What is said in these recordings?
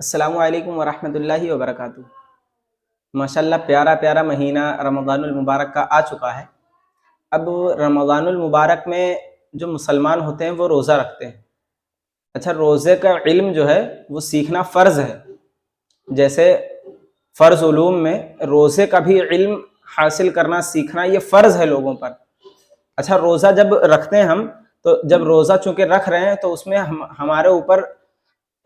السلام علیکم ورحمۃ اللہ وبرکاتہ۔ ماشاءاللہ پیارا پیارا مہینہ رمضان المبارک کا آ چکا ہے۔ اب رمضان المبارک میں جو مسلمان ہوتے ہیں وہ روزہ رکھتے ہیں۔ اچھا، روزے کا علم جو ہے وہ سیکھنا فرض ہے۔ جیسے فرض علوم میں روزے کا بھی علم حاصل کرنا سیکھنا یہ فرض ہے لوگوں پر۔ اچھا، روزہ جب رکھتے ہیں ہم، تو جب روزہ چونکہ رکھ رہے ہیں تو اس میں ہمارے اوپر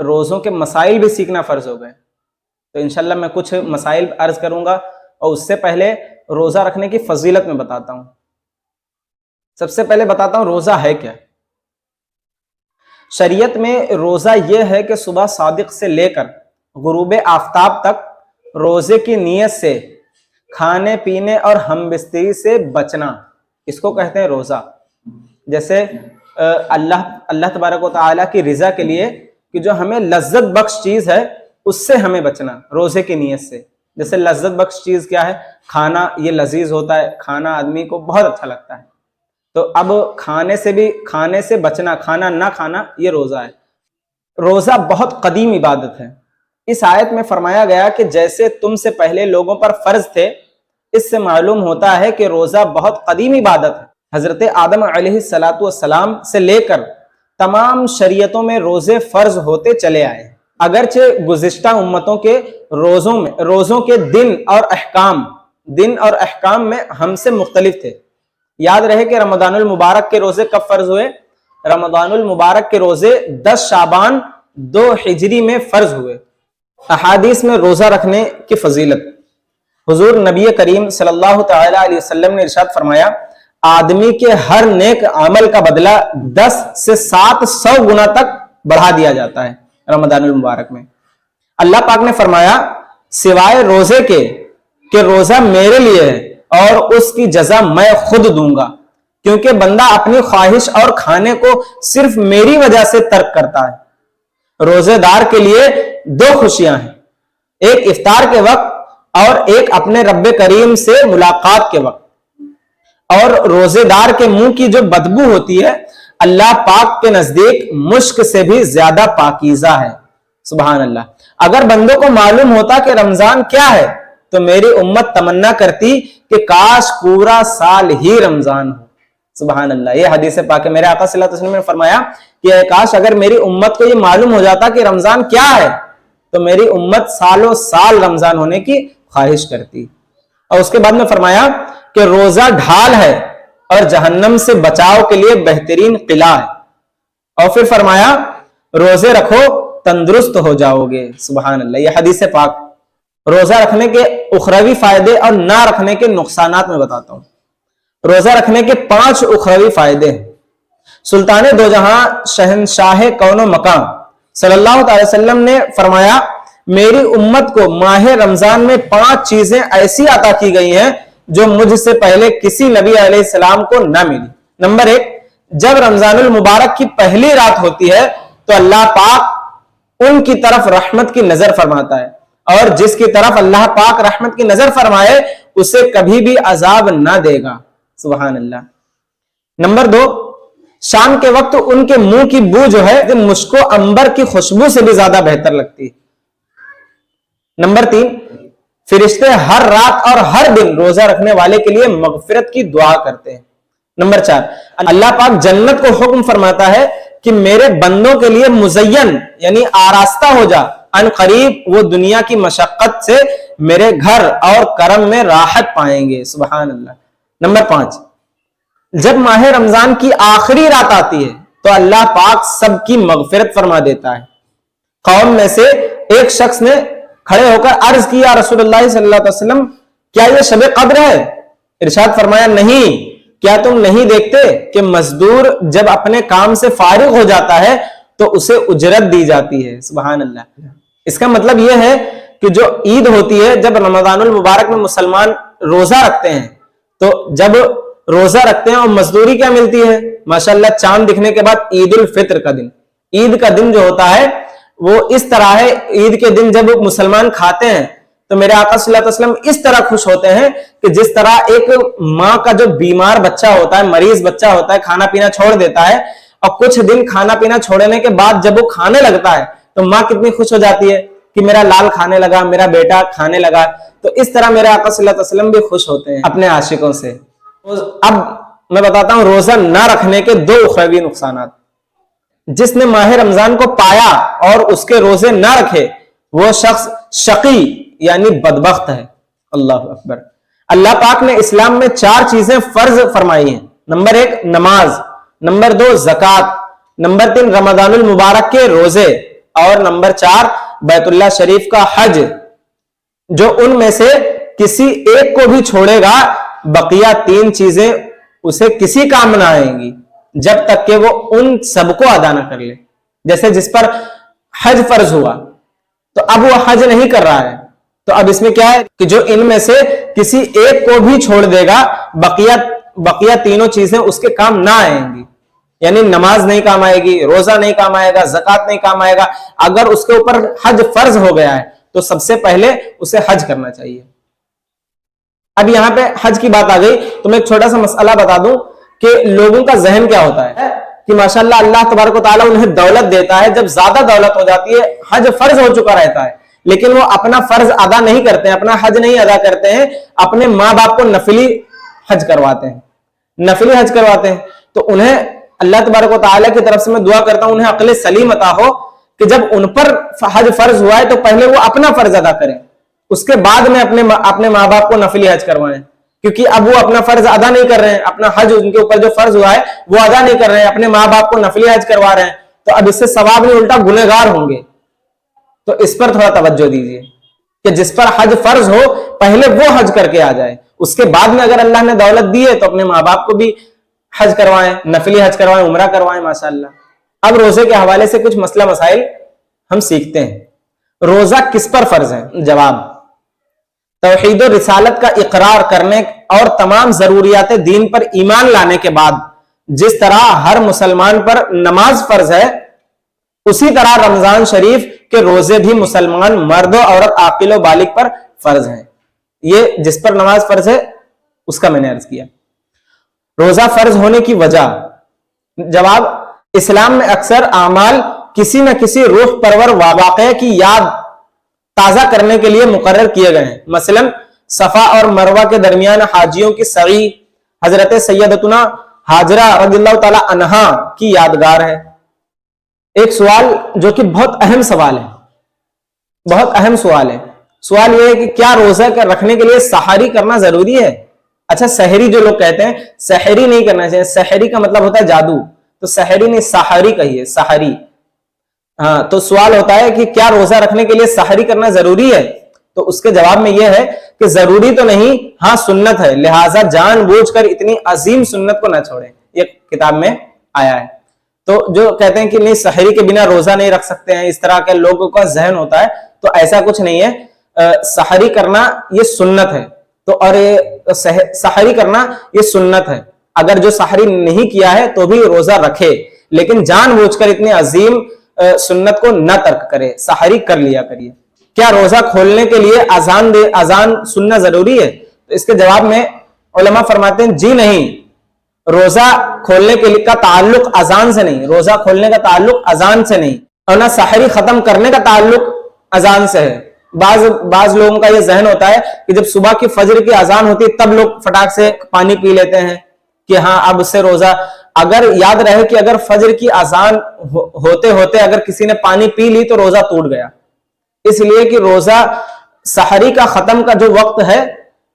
روزوں کے مسائل بھی سیکھنا فرض ہو گئے۔ تو انشاءاللہ میں کچھ مسائل عرض کروں گا، اور اس سے پہلے روزہ رکھنے کی فضیلت میں بتاتا ہوں۔ سب سے پہلے بتاتا ہوں روزہ ہے کیا۔ شریعت میں روزہ یہ ہے کہ صبح صادق سے لے کر غروب آفتاب تک روزے کی نیت سے کھانے پینے اور ہم بستری سے بچنا، اس کو کہتے ہیں روزہ۔ جیسے اللہ تبارک و تعالیٰ کی رضا کے لیے کہ جو ہمیں لذت بخش چیز ہے اس سے ہمیں بچنا روزے کی نیت سے۔ جیسے لذت بخش چیز کیا ہے؟ کھانا، یہ لذیذ ہوتا ہے، کھانا آدمی کو بہت اچھا لگتا ہے۔ تو اب کھانے سے بچنا، کھانا نہ کھانا، یہ روزہ ہے۔ روزہ بہت قدیم عبادت ہے۔ اس آیت میں فرمایا گیا کہ جیسے تم سے پہلے لوگوں پر فرض تھے، اس سے معلوم ہوتا ہے کہ روزہ بہت قدیم عبادت ہے۔ حضرت آدم علیہ السلام سے لے کر تمام شریعتوں میں روزے فرض ہوتے چلے آئے۔ اگرچہ گزشتہ امتوں کے روزوں کے دن اور احکام میں ہم سے مختلف تھے۔ یاد رہے کہ رمضان المبارک کے روزے کب فرض ہوئے؟ رمضان المبارک کے روزے 10 شعبان 2 ہجری میں فرض ہوئے۔ احادیث میں روزہ رکھنے کی فضیلت۔ حضور نبی کریم صلی اللہ تعالی علیہ وسلم نے ارشاد فرمایا، آدمی کے ہر نیک عمل کا بدلہ 10 سے 700 گنا تک بڑھا دیا جاتا ہے رمضان المبارک میں۔ اللہ پاک نے فرمایا، سوائے روزے کے کہ روزہ میرے لیے ہے اور اس کی جزا میں خود دوں گا، کیونکہ بندہ اپنی خواہش اور کھانے کو صرف میری وجہ سے ترک کرتا ہے۔ روزے دار کے لیے 2 خوشیاں ہیں، ایک افطار کے وقت اور ایک اپنے رب کریم سے ملاقات کے وقت۔ اور روزے دار کے منہ کی جو بدبو ہوتی ہے اللہ پاک کے نزدیک مشک سے بھی زیادہ پاکیزہ ہے۔ سبحان اللہ۔ اگر بندوں کو معلوم ہوتا کہ رمضان کیا ہے تو میری امت تمنا کرتی کہ کاش پورا سال ہی رمضان ہو۔ سبحان اللہ۔ یہ حدیث پاک ہے، میرے آقا صلی اللہ علیہ وسلم نے فرمایا کہ کاش اگر میری امت کو یہ معلوم ہو جاتا کہ رمضان کیا ہے تو میری امت سالوں سال رمضان ہونے کی خواہش کرتی۔ اور اس کے بعد میں فرمایا کہ روزہ ڈھال ہے اور جہنم سے بچاؤ کے لیے بہترین قلعہ ہے۔ اور پھر فرمایا، روزے رکھو تندرست ہو جاؤ گے۔ سبحان اللہ۔ یہ حدیث پاک۔ روزہ رکھنے کے اخروی فائدے اور نہ رکھنے کے نقصانات میں بتاتا ہوں۔ روزہ رکھنے کے 5 اخروی فائدے ہیں۔ سلطان دو جہاں شہنشاہ کون و مکان صلی اللہ علیہ وسلم نے فرمایا، میری امت کو ماہ رمضان میں 5 چیزیں ایسی عطا کی گئی ہیں جو مجھ سے پہلے کسی نبی علیہ السلام کو نہ ملی۔ نمبر 1، جب رمضان المبارک کی پہلی رات ہوتی ہے تو اللہ پاک ان کی طرف رحمت کی نظر فرماتا ہے، اور جس کی طرف اللہ پاک رحمت کی نظر فرمائے اسے کبھی بھی عذاب نہ دے گا۔ سبحان اللہ۔ نمبر 2، شام کے وقت ان کے منہ کی بو جو ہے مشک و عنبر کی خوشبو سے بھی زیادہ بہتر لگتی ہے۔ نمبر 3، فرشتے ہر رات اور ہر دن روزہ رکھنے والے کے لیے مغفرت کی دعا کرتے ہیں۔ نمبر 4، اللہ پاک جنت کو حکم فرماتا ہے کہ میرے بندوں کے لیے مزین یعنی آراستہ ہو جا، ان قریب وہ دنیا کی مشقت سے میرے گھر اور کرم میں راحت پائیں گے۔ سبحان اللہ۔ نمبر 5، جب ماہ رمضان کی آخری رات آتی ہے تو اللہ پاک سب کی مغفرت فرما دیتا ہے۔ قوم میں سے ایک شخص نے کھڑے ہو کر عرض کیا، رسول اللہ صلی اللہ علیہ وسلم، کیا یہ شب قدر ہے؟ ارشاد فرمایا، نہیں، کیا تم نہیں دیکھتے کہ مزدور جب اپنے کام سے فارغ ہو جاتا ہے تو اسے اجرت دی جاتی ہے۔ سبحان اللہ۔ اس کا مطلب یہ ہے کہ جو عید ہوتی ہے، جب رمضان المبارک میں مسلمان روزہ رکھتے ہیں تو جب روزہ رکھتے ہیں اور مزدوری کیا ملتی ہے؟ ماشاءاللہ، چاند دکھنے کے بعد عید الفطر کا دن، عید کا دن جو ہوتا ہے وہ اس طرح ہے، عید کے دن جب مسلمان کھاتے ہیں تو میرے آقا صلی اللہ علیہ وسلم اس طرح خوش ہوتے ہیں کہ جس طرح ایک ماں کا جو بیمار بچہ ہوتا ہے، مریض بچہ ہوتا ہے، کھانا پینا چھوڑ دیتا ہے اور کچھ دن کھانا پینا چھوڑنے کے بعد جب وہ کھانے لگتا ہے تو ماں کتنی خوش ہو جاتی ہے کہ میرا لال کھانے لگا, میرا بیٹا کھانے لگا. تو اس طرح میرے آقا صلی اللہ علیہ وسلم بھی خوش ہوتے ہیں اپنے عاشقوں سے. اب میں بتاتا ہوں روزہ نہ رکھنے کے 2 اخروی نقصانات. جس نے ماہ رمضان کو پایا اور اس کے روزے نہ رکھے وہ شخص شقی یعنی بدبخت ہے. اللہ اکبر. اللہ پاک نے اسلام میں 4 چیزیں فرض فرمائی ہیں. نمبر 1 نماز, نمبر 2 زکوٰۃ, نمبر 3 رمضان المبارک کے روزے, اور نمبر 4 بیت اللہ شریف کا حج. جو ان میں سے کسی ایک کو بھی چھوڑے گا بقیہ 3 چیزیں اسے کسی کام نہ آئیں گی جب تک کہ وہ ان سب کو ادا نہ کر لے. جیسے جس پر حج فرض ہوا تو اب وہ حج نہیں کر رہا ہے, تو اب اس میں کیا ہے کہ جو ان میں سے کسی ایک کو بھی چھوڑ دے گا بقیہ تینوں چیزیں اس کے کام نہ آئیں گی. یعنی نماز نہیں کام آئے گی, روزہ نہیں کام آئے گا, زکوٰۃ نہیں کام آئے گا. اگر اس کے اوپر حج فرض ہو گیا ہے تو سب سے پہلے اسے حج کرنا چاہیے. اب یہاں پہ حج کی بات آ گئی تو میں ایک چھوٹا سا مسئلہ بتا دوں کہ لوگوں کا ذہن کیا ہوتا ہے کہ ماشاءاللہ اللہ تبارک و تعالیٰ انہیں دولت دیتا ہے, جب زیادہ دولت ہو جاتی ہے حج فرض ہو چکا رہتا ہے لیکن وہ اپنا فرض ادا نہیں کرتے ہیں, اپنا حج نہیں ادا کرتے ہیں, اپنے ماں باپ کو نفلی حج کرواتے ہیں. تو انہیں اللہ تبارک و تعالیٰ کی طرف سے میں دعا کرتا ہوں انہیں عقل سلیم عطا ہو کہ جب ان پر حج فرض ہوا ہے تو پہلے وہ اپنا فرض ادا کریں, اس کے بعد میں اپنے ماں باپ کو نفلی حج کروائیں. کیونکہ اب وہ اپنا فرض ادا نہیں کر رہے ہیں, اپنا حج ان کے اوپر جو فرض ہوا ہے وہ ادا نہیں کر رہے ہیں, اپنے ماں باپ کو نفلی حج کروا رہے ہیں, تو اب اس سے ثواب نہیں الٹا گنہگار ہوں گے. تو اس پر تھوڑا توجہ دیجیے کہ جس پر حج فرض ہو پہلے وہ حج کر کے آ جائے, اس کے بعد میں اگر اللہ نے دولت دی ہے تو اپنے ماں باپ کو بھی حج کروائیں, نفلی حج کروائیں, عمرہ کروائیں ماشاءاللہ. اب روزے کے حوالے سے کچھ مسئلہ مسائل ہم سیکھتے ہیں. روزہ کس پر فرض ہے؟ جواب, توحید و رسالت کا اقرار کرنے اور تمام ضروریات دین پر ایمان لانے کے بعد جس طرح ہر مسلمان پر نماز فرض ہے اسی طرح رمضان شریف کے روزے بھی مسلمان مرد و عورت عاقل و بالغ پر فرض ہیں. یہ جس پر نماز فرض ہے اس کا میں نے عرض کیا. روزہ فرض ہونے کی وجہ. جواب, اسلام میں اکثر اعمال کسی نہ کسی روح پرور واقعے کی یاد تازہ کرنے کے لیے مقرر کیے گئے ہیں. مثلا صفا اور مروہ کے درمیان حاجیوں کی سعی حضرت سیدتنا ہاجرہ رضی اللہ تعالی عنہا کی یادگار ہے. ایک سوال جو کہ بہت اہم سوال ہے, سوال یہ ہے کہ کیا روزہ رکھنے کے لیے سحری کرنا ضروری ہے؟ اچھا, سحری جو لوگ کہتے ہیں سحری نہیں کرنا چاہیے, سحری کا مطلب ہوتا ہے جادو, تو سحری نہیں سحری کہیے, سحری. ہاں, تو سوال ہوتا ہے کہ کیا روزہ رکھنے کے لیے سحری کرنا ضروری ہے؟ تو اس کے جواب میں یہ ہے کہ ضروری تو نہیں, ہاں سنت ہے, لہٰذا جان بوجھ کر اتنی عظیم سنت کو نہ چھوڑیں. یہ کتاب میں آیا ہے. تو جو کہتے ہیں کہ نہیں سحری کے بنا روزہ نہیں رکھ سکتے ہیں, اس طرح کے لوگوں کا ذہن ہوتا ہے, تو ایسا کچھ نہیں ہے. سحری کرنا یہ سنت ہے, تو اور سحری کرنا یہ سنت ہے. اگر جو سحری نہیں کیا ہے تو بھی روزہ رکھے, لیکن جان بوجھ کر اتنی عظیم سنت کو نہ ترک کرے, سحری کر لیا کریے. کیا روزہ کھولنے کے لیے اذان سننا ضروری ہے؟ تو اس کے جواب میں علماء فرماتے ہیں جی نہیں, روزہ کھولنے کے لیے کا تعلق اذان سے نہیں, روزہ کھولنے کا تعلق اذان سے نہیں, اور نہ سحری ختم کرنے کا تعلق اذان سے ہے. بعض لوگوں کا یہ ذہن ہوتا ہے کہ جب صبح کی فجر کی اذان ہوتی ہے تب لوگ فٹاک سے پانی پی لیتے ہیں کہ ہاں اب سے روزہ. اگر یاد رہے کہ اگر فجر کی اذان ہوتے ہوتے اگر کسی نے پانی پی لی تو روزہ ٹوٹ گیا, اس لیے کہ روزہ سحری کا ختم کا جو وقت ہے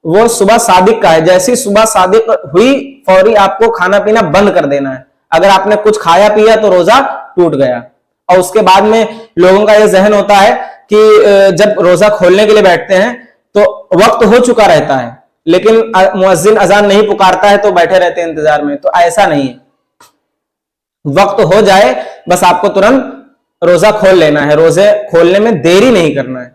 وہ صبح صادق کا ہے. جیسی صبح صادق ہوئی فوری آپ کو کھانا پینا بند کر دینا ہے. اگر آپ نے کچھ کھایا پیا تو روزہ ٹوٹ گیا. اور اس کے بعد میں لوگوں کا یہ ذہن ہوتا ہے کہ جب روزہ کھولنے کے لیے بیٹھتے ہیں تو وقت ہو چکا رہتا ہے لیکن مؤذن اذان نہیں پکارتا ہے تو بیٹھے رہتے ہیں انتظار میں. تو ایسا نہیں ہے, وقت ہو جائے بس آپ کو ترنت روزہ کھول لینا ہے, روزے کھولنے میں دیری نہیں کرنا ہے.